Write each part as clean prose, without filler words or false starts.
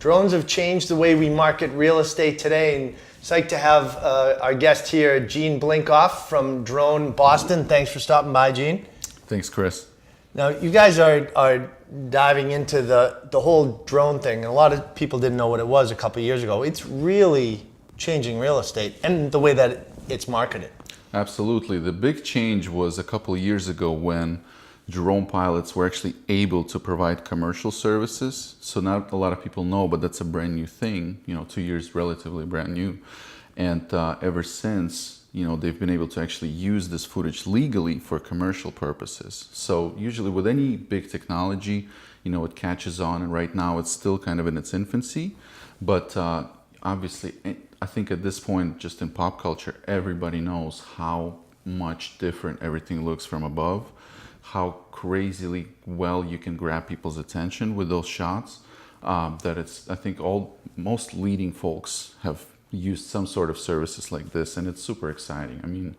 Drones have changed the way we market real estate today, and it's like to have our guest here, Evgeny Blinkov from Drone Boston. Thanks for stopping by, Gene. Thanks, Chris. Now, you guys are diving into the whole drone thing, and a lot of people didn't know what it was a couple of years ago. It's really changing real estate and the way that it's marketed. Absolutely. The big change was a couple of years ago when drone pilots were actually able to provide commercial services. So not a lot of people know, but that's a brand new thing, 2 years relatively brand new. And ever since, they've been able to actually use this footage legally for commercial purposes. So usually with any big technology, it catches on, and right now it's still kind of in its infancy. But obviously, I think at this point, just in pop culture, everybody knows how much different everything looks from above, how crazily well you can grab people's attention with those shots. I think most leading folks have used some sort of services like this, and it's super exciting. I mean,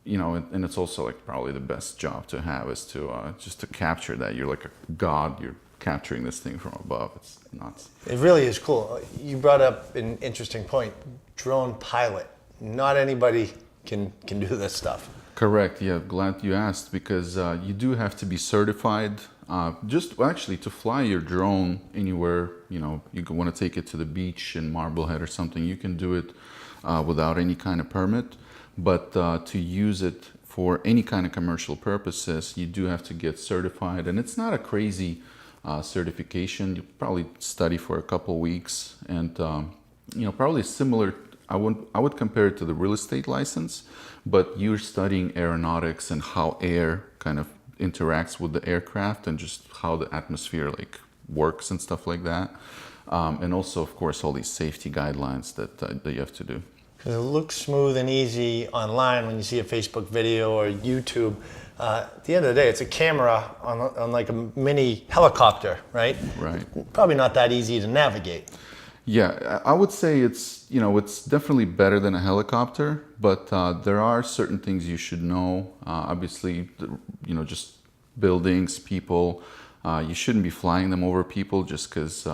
and it's also like probably the best job to have is to just to capture that. You're like a god. You're capturing this thing from above. It's nuts. It really is cool. You brought up an interesting point. Drone pilot. Not anybody can do this stuff. Correct. Yeah, glad you asked, because you do have to be certified actually to fly your drone anywhere. You want to take it to the beach in Marblehead or something, you can do it without any kind of permit. But to use it for any kind of commercial purposes, you do have to get certified, and it's not a crazy certification. You probably study for a couple weeks, and probably similar. I would compare it to the real estate license, but you're studying aeronautics and how air kind of interacts with the aircraft and just how the atmosphere works and stuff like that. And also, of course, all these safety guidelines that you have to do. Because it looks smooth and easy online when you see a Facebook video or YouTube. At the end of the day, it's a camera on like a mini helicopter, right? Right. Probably not that easy to navigate. Yeah, I would say it's definitely better than a helicopter, but there are certain things you should know. Obviously, just buildings, people. You shouldn't be flying them over people just because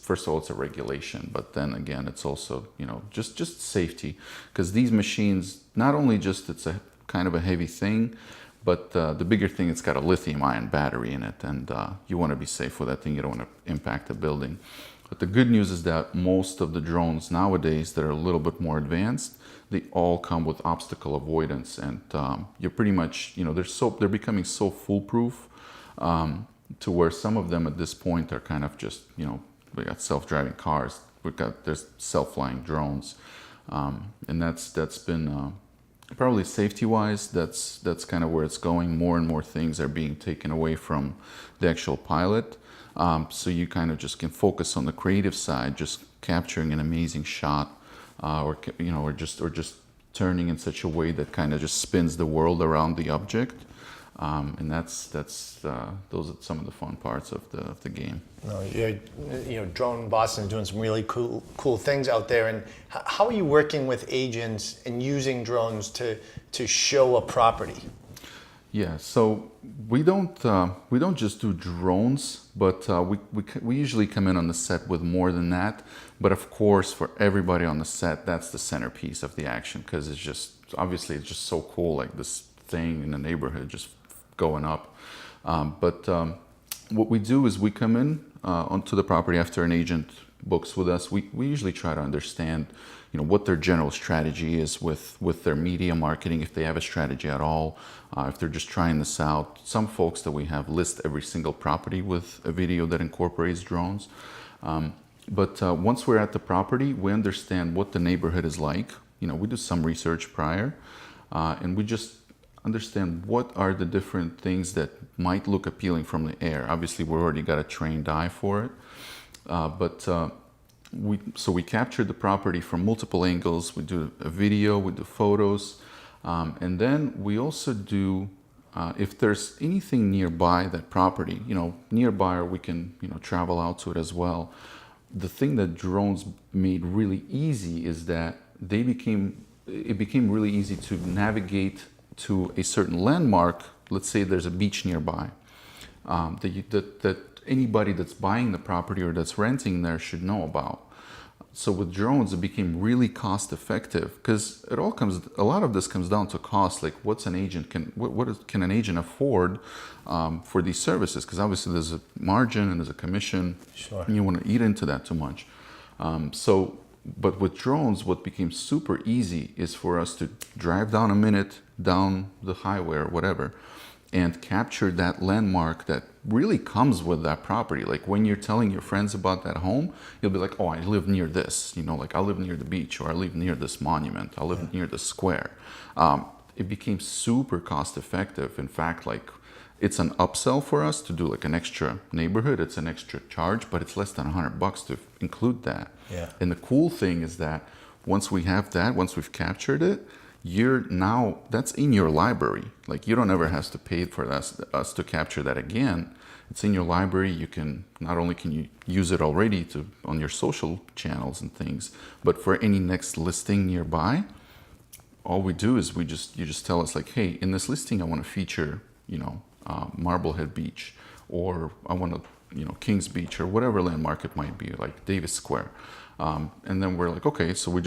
first of all, it's a regulation, but then again, it's also, just safety. Because these machines, not only just it's a kind of a heavy thing, but the bigger thing, it's got a lithium-ion battery in it, and you want to be safe with that thing. You don't want to impact a building. But the good news is that most of the drones nowadays that are a little bit more advanced, they all come with obstacle avoidance, and you're pretty much, they're becoming so foolproof to where some of them at this point are kind of just, we got self-driving cars, there's self-flying drones, and that's been probably safety-wise, that's kind of where it's going. More and more things are being taken away from the actual pilot. So you kind of just can focus on the creative side, just capturing an amazing shot, or just turning in such a way that kind of just spins the world around the object, and those are some of the fun parts of the game. Drone Boston is doing some really cool things out there. And how are you working with agents and using drones to show a property? Yeah, so we don't just do drones, but we usually come in on the set with more than that. But of course, for everybody on the set, that's the centerpiece of the action, because it's just so cool, like this thing in the neighborhood just going up. But what we do is we come in onto the property after an agent books with us. We usually try to understand, what their general strategy is with their media marketing, if they have a strategy at all, if they're just trying this out. Some folks that we have list every single property with a video that incorporates drones. But once we're at the property, we understand what the neighborhood is like. We do some research prior, and we just understand what are the different things that might look appealing from the air. Obviously, we've already got a trained eye for it, so we capture the property from multiple angles. We do a video, we do photos, and then we also do, if there's anything nearby that property, nearby, or we can, travel out to it as well. The thing that drones made really easy is that it became really easy to navigate to a certain landmark. Let's say there's a beach nearby, that anybody that's buying the property or that's renting there should know about. So with drones, it became really cost effective because a lot of this comes down to cost. Like what's an agent can an agent afford for these services? Because obviously there's a margin and there's a commission. Sure. And you want to eat into that too much. But with drones, what became super easy is for us to drive down a minute down the highway or whatever and capture that landmark that really comes with that property. Like when you're telling your friends about that home, you'll be like, oh, I live near this, like I live near the beach, or I live near this monument, I live near the square. It became super cost effective. In fact, like it's an upsell for us to do like an extra neighborhood. It's an extra charge, but it's less than $100 to include that. Yeah. And the cool thing is that once we've captured it, that's in your library. Like you don't ever have to pay for us to capture that again. It's in your library. You can not only can you use it already on your social channels and things, but for any next listing nearby, all we do is you just tell us like, hey, in this listing I want to feature Marblehead Beach, or I want to Kings Beach, or whatever landmark it might be, like Davis Square. And then we're like, okay, so we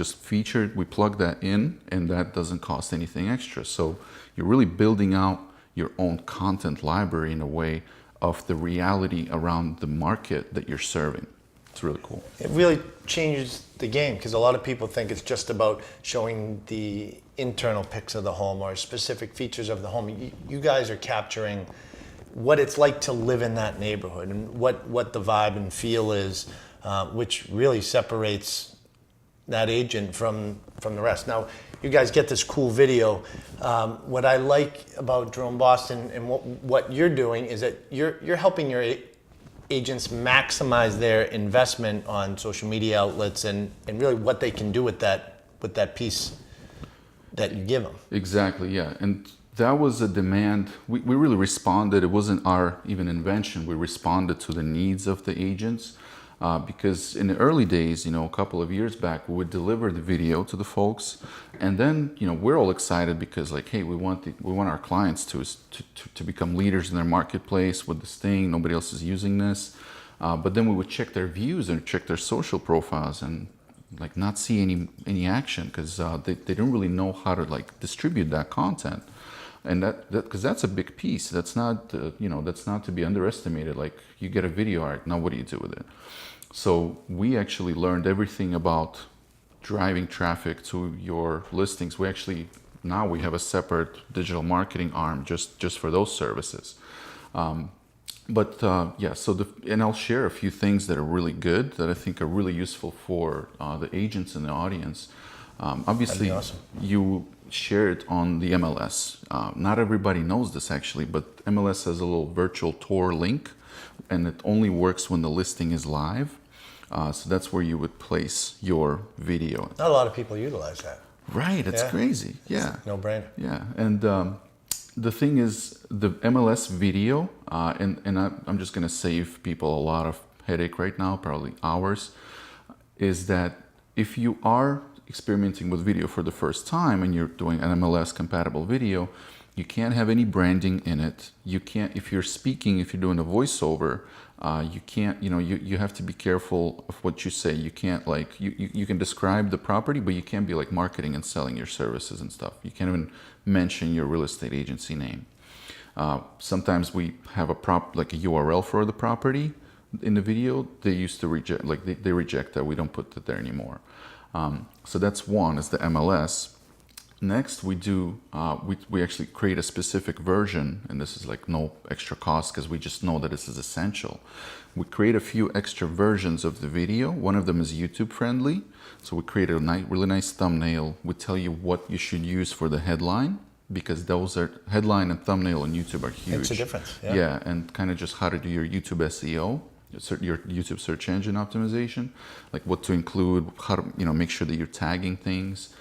plug that in, and that doesn't cost anything extra. So you're really building out your own content library in a way of the reality around the market that you're serving. It's really cool. It really changes the game because a lot of people think it's just about showing the internal pics of the home or specific features of the home. You guys are capturing what it's like to live in that neighborhood and what the vibe and feel is, which really separates that agent from the rest. Now, you guys get this cool video. What I like about Drone Boston and what you're doing is that you're helping your agents maximize their investment on social media outlets and really what they can do with that piece that you give them. Exactly, yeah. And that was a demand. We really responded. It wasn't our even invention. We responded to the needs of the agents. Because in the early days, a couple of years back, we would deliver the video to the folks, and then we're all excited because like, hey, we want our clients to become leaders in their marketplace with this thing. Nobody else is using this, but then we would check their views and check their social profiles and like not see any action because they don't really know how to like distribute that content. And that because that's a big piece. That's not that's not to be underestimated. Like you get a video art, now what do you do with it? So we actually learned everything about driving traffic to your listings. We have a separate digital marketing arm just for those services. And I'll share a few things that are really good that I think are really useful for the agents in the audience. Obviously, awesome. You share it on the MLS. Not everybody knows this actually, but MLS has a little virtual tour link, and it only works when the listing is live. So that's where you would place your video. Not a lot of people utilize that. Right, it's crazy. Yeah. No brainer. Yeah, and the thing is, the MLS video, I'm just going to save people a lot of headache right now, probably hours, is that if you are experimenting with video for the first time and you're doing an MLS compatible video, you can't have any branding in it. You can't, if you're doing a voiceover, you can't, you have to be careful of what you say. You can't like, you can describe the property, but you can't be like marketing and selling your services and stuff. You can't even mention your real estate agency name. Sometimes we have like a URL for the property in the video. They used to reject, like they reject that. We don't put it there anymore. So that's one, is the MLS. Next, we actually create a specific version, and this is like no extra cost because we just know that this is essential. We create a few extra versions of the video. One of them is YouTube friendly. So we create a really nice thumbnail. We tell you what you should use for the headline, because those are headline and thumbnail on YouTube are huge. Makes a difference. Yeah, and kind of just how to do your YouTube SEO. Your YouTube search engine optimization, like what to include, how to make sure that you're tagging things.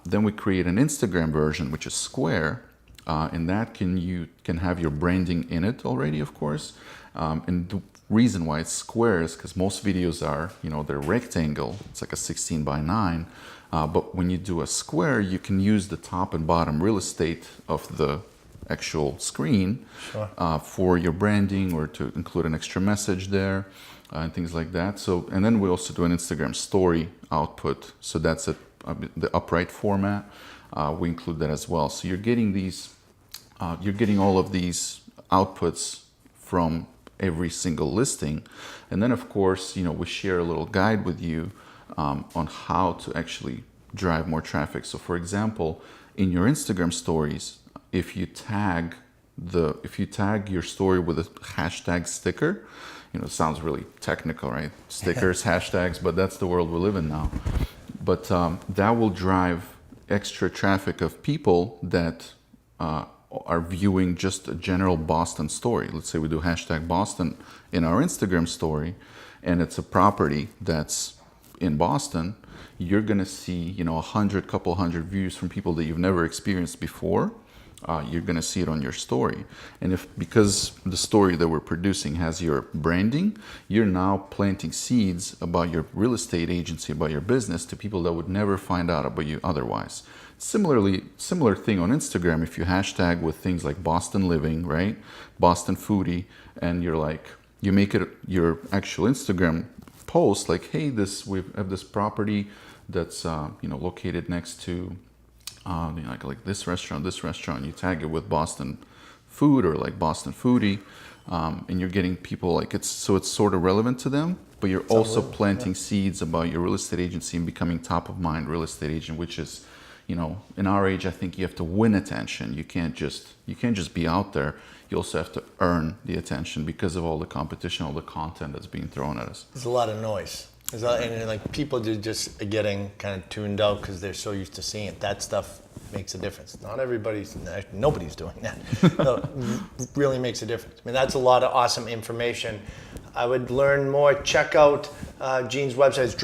Then we create an Instagram version, which is square, and that you can have your branding in it already, of course. And the reason why it's square is because most videos are, they're rectangle. It's like a 16:9. But when you do a square, you can use the top and bottom real estate of the actual screen Sure. for your branding or to include an extra message there and things like that. So, and then we also do an Instagram story output. So that's the upright format. We include that as well. So you're getting all of these outputs from every single listing. And then of course, we share a little guide with you on how to actually drive more traffic. So for example, in your Instagram stories, if you tag your story with a hashtag sticker, it sounds really technical, right? Stickers, hashtags, but that's the world we live in now. But that will drive extra traffic of people that are viewing just a general Boston story. Let's say we do hashtag Boston in our Instagram story, and it's a property that's in Boston. You're gonna see, couple hundred views from people that you've never experienced before. You're gonna see it on your story. And because the story that we're producing has your branding, you're now planting seeds about your real estate agency, about your business to people that would never find out about you otherwise. Similar thing on Instagram. If you hashtag with things like Boston living, right? Boston foodie, and you make it your actual Instagram post like, hey, we have this property that's located next to like this restaurant. You tag it with Boston food or like Boston foodie, and you're getting people it's sort of relevant to them, but you're also planting seeds about your real estate agency and becoming top of mind real estate agent, which is, in our age, I think you have to win attention. You can't just be out there. You also have to earn the attention because of all the competition, all the content that's being thrown at us. There's a lot of noise. And people just are getting kind of tuned out because they're so used to seeing it. That stuff makes a difference. Nobody's doing that. No, it really makes a difference. I mean, that's a lot of awesome information. I would learn more. Check out Gene's website. It's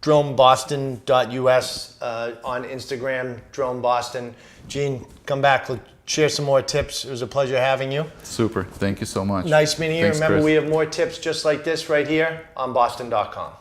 droneboston.us, on Instagram, droneboston. Gene, come back. Let's share some more tips. It was a pleasure having you. Super. Thank you so much. Nice meeting you. Thanks, Remember, Chris. we have more tips just like this right here on boston.com.